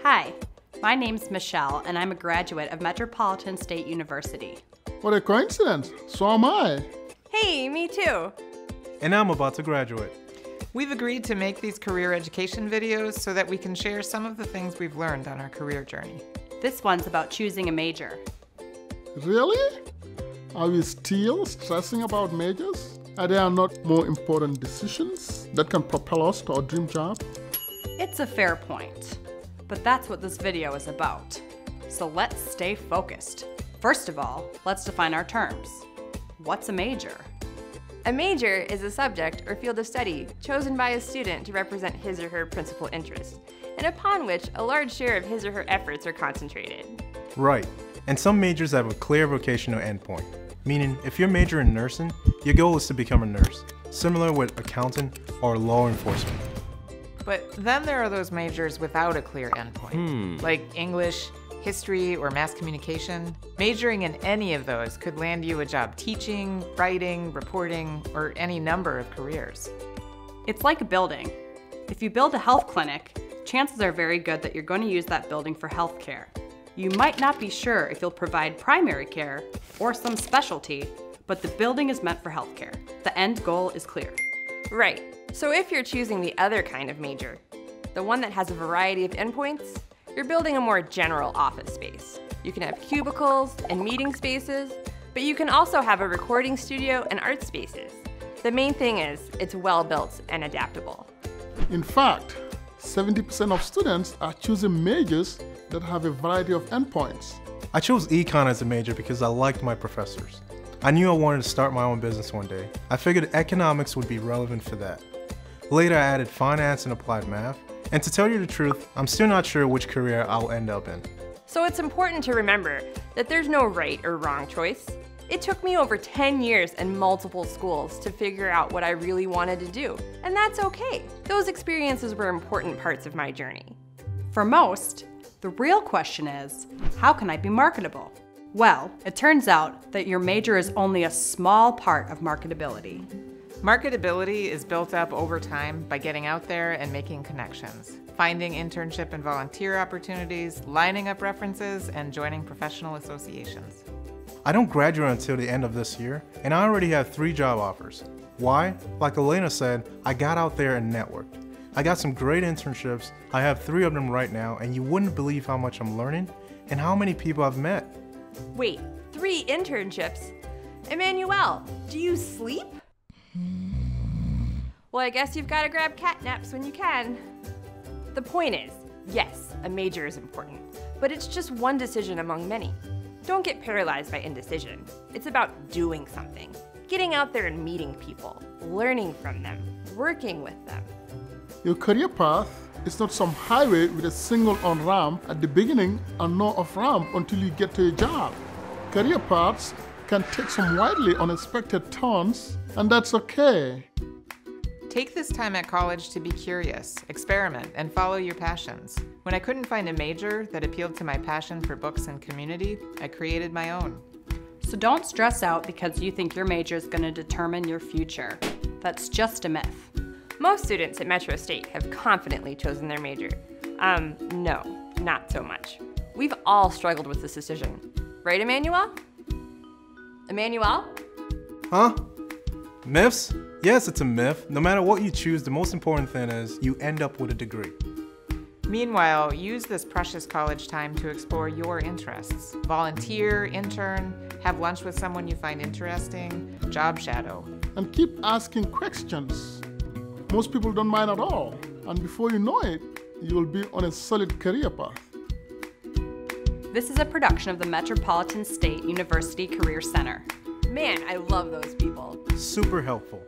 Hi, my name's Michelle, and I'm a graduate of Metropolitan State University. What a coincidence! So am I. Hey, me too. And I'm about to graduate. We've agreed to make these career education videos so that we can share some of the things we've learned on our career journey. This one's about choosing a major. Really? Are we still stressing about majors? Are there not more important decisions that can propel us to our dream job? It's a fair point, but that's what this video is about. So let's stay focused. First of all, let's define our terms. What's a major? A major is a subject or field of study chosen by a student to represent his or her principal interest, and upon which a large share of his or her efforts are concentrated. Right. And some majors have a clear vocational endpoint, meaning if you're majoring in nursing, your goal is to become a nurse, similar with accountant or law enforcement. But then there are those majors without a clear endpoint, like English, history, or mass communication. Majoring in any of those could land you a job teaching, writing, reporting, or any number of careers. It's like a building. If you build a health clinic, chances are very good that you're going to use that building for health care. You might not be sure if you'll provide primary care or some specialty, but the building is meant for health care. The end goal is clear. Right. So if you're choosing the other kind of major, the one that has a variety of endpoints, you're building a more general office space. You can have cubicles and meeting spaces, but you can also have a recording studio and art spaces. The main thing is it's well built and adaptable. In fact, 70% of students are choosing majors that have a variety of endpoints. I chose econ as a major because I liked my professors. I knew I wanted to start my own business one day. I figured economics would be relevant for that. Later I added finance and applied math. And to tell you the truth, I'm still not sure which career I'll end up in. So it's important to remember that there's no right or wrong choice. It took me over 10 years and multiple schools to figure out what I really wanted to do, and that's okay. Those experiences were important parts of my journey. For most, the real question is, how can I be marketable? Well, it turns out that your major is only a small part of marketability. Marketability is built up over time by getting out there and making connections, finding internship and volunteer opportunities, lining up references, and joining professional associations. I don't graduate until the end of this year, and I already have 3 job offers. Why? Like Elena said, I got out there and networked. I got some great internships. I have 3 of them right now, and you wouldn't believe how much I'm learning and how many people I've met. Wait, 3 internships? Emmanuel, do you sleep? Well, I guess you've got to grab cat naps when you can. The point is, yes, a major is important, but it's just one decision among many. Don't get paralyzed by indecision. It's about doing something, getting out there and meeting people, learning from them, working with them. Your career path is not some highway with a single on-ramp at the beginning and no off-ramp until you get to a job. Career paths can take some widely unexpected turns, and that's okay. Take this time at college to be curious, experiment, and follow your passions. When I couldn't find a major that appealed to my passion for books and community, I created my own. So don't stress out because you think your major is going to determine your future. That's just a myth. Most students at Metro State have confidently chosen their major. No, not so much. We've all struggled with this decision. Right, Emmanuel? Emmanuel? Huh? Myths? Yes, it's a myth. No matter what you choose, the most important thing is you end up with a degree. Meanwhile, use this precious college time to explore your interests. Volunteer, intern, have lunch with someone you find interesting, job shadow. And keep asking questions. Most people don't mind at all, and before you know it, you will be on a solid career path. This is a production of the Metropolitan State University Career Center. Man, I love those people. Super helpful.